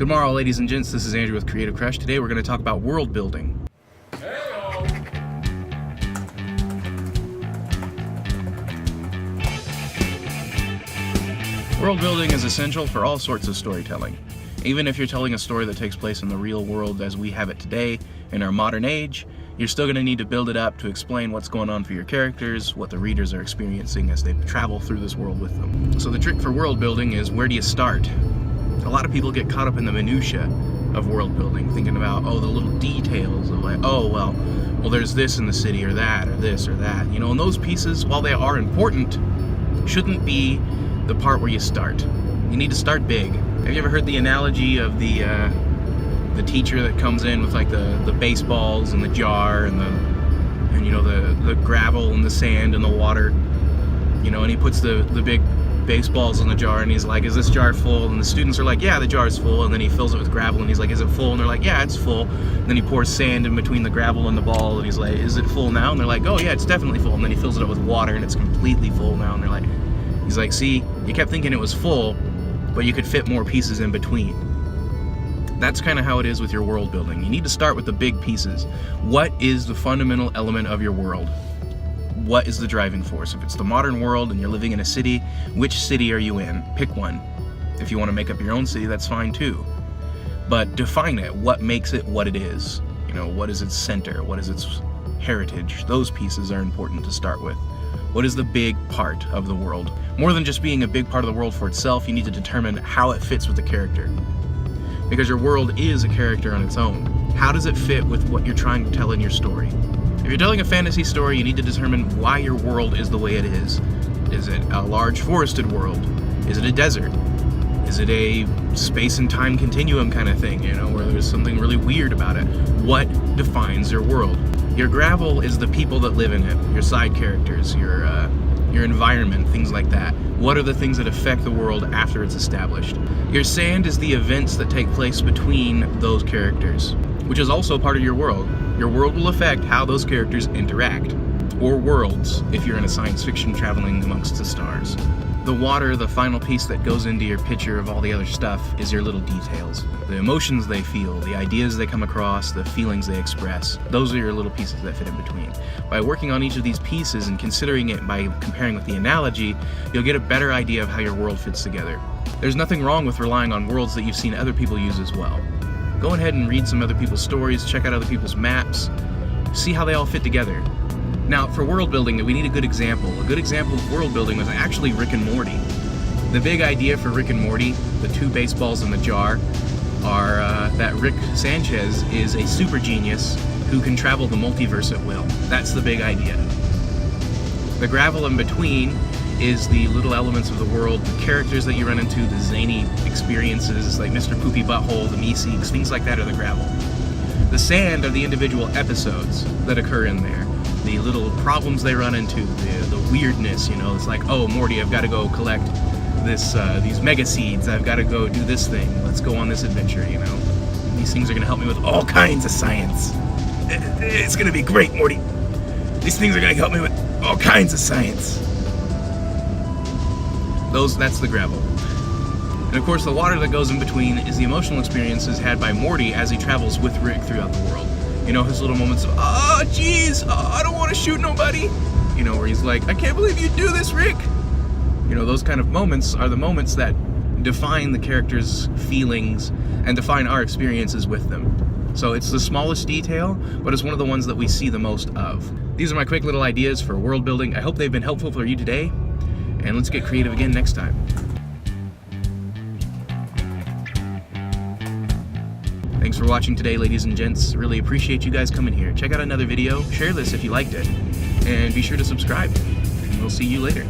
Good morrow, ladies and gents. This is Andrew with Creative Crush. Today we're going to talk about world building. World building is essential for all sorts of storytelling. Even if you're telling a story that takes place in the real world as we have it today, in our modern age, you're still going to need to build it up to explain what's going on for your characters, what the readers are experiencing as they travel through this world with them. So the trick for world building is, where do you start? A lot of people get caught up in the minutia of world building, thinking about, the little details of like, well, there's this in the city, or that, or this, or that. You know, and those pieces, while they are important, shouldn't be the part where you start. You need to start big. Have you ever heard the analogy of the teacher that comes in with like the baseballs and the jar and the gravel and the sand and the water, and he puts the big baseballs in the jar and he's like, is this jar full? And the students are like, yeah, the jar's full. And then he fills it with gravel and he's like, is it full? And they're like, yeah, it's full. And then he pours sand in between the gravel and the ball and he's like, is it full now? And they're like, oh yeah, it's definitely full. And then he fills it up with water and it's completely full now. And they're like, he's like, see, you kept thinking it was full, but you could fit more pieces in between. That's kind of how it is with your world building. You need to start with the big pieces. What is the fundamental element of your world? What is the driving force? If it's the modern world and you're living in a city, which city are you in? Pick one. If you want to make up your own city, that's fine too. But define it. What makes it what it is? What is its center? What is its heritage? Those pieces are important to start with. What is the big part of the world? More than just being a big part of the world for itself, you need to determine how it fits with the character. Because your world is a character on its own. How does it fit with what you're trying to tell in your story? If you're telling a fantasy story, you need to determine why your world is the way it is. Is it a large forested world? Is it a desert? Is it a space and time continuum kind of thing, where there's something really weird about it? What defines your world? Your gravel is the people that live in it, your side characters, your environment, things like that. What are the things that affect the world after it's established? Your sand is the events that take place between those characters, which is also part of your world. Your world will affect how those characters interact, or worlds, if you're in a science fiction traveling amongst the stars. The water, the final piece that goes into your picture of all the other stuff, is your little details. The emotions they feel, the ideas they come across, the feelings they express. Those are your little pieces that fit in between. By working on each of these pieces and considering it by comparing with the analogy, you'll get a better idea of how your world fits together. There's nothing wrong with relying on worlds that you've seen other people use as well. Go ahead and read some other people's stories, check out other people's maps, see how they all fit together. Now, for world building, we need a good example. A good example of world building was actually Rick and Morty. The big idea for Rick and Morty, the two baseballs in the jar, are that Rick Sanchez is a super genius who can travel the multiverse at will. That's the big idea. The gravel in between is the little elements of the world, the characters that you run into, the zany experiences like Mr. Poopy Butthole, the Meeseeks, things like that are the gravel. The sand are the individual episodes that occur in there. The little problems they run into, the weirdness, it's like, oh, Morty, I've got to go collect these mega seeds, I've got to go do this thing, let's go on this adventure, These things are going to help me with all kinds of science. It's going to be great, Morty. These things are going to help me with all kinds of science. That's the gravel. And of course, the water that goes in between is the emotional experiences had by Morty as he travels with Rick throughout the world. His little moments of, I don't want to shoot nobody. Where he's like, I can't believe you do this, Rick. Those kind of moments are the moments that define the character's feelings and define our experiences with them. So it's the smallest detail, but it's one of the ones that we see the most of. These are my quick little ideas for world building. I hope they've been helpful for you today, and let's get creative again next time. Thanks for watching today, ladies and gents. Really appreciate you guys coming here. Check out another video, share this if you liked it, and be sure to subscribe. We'll see you later.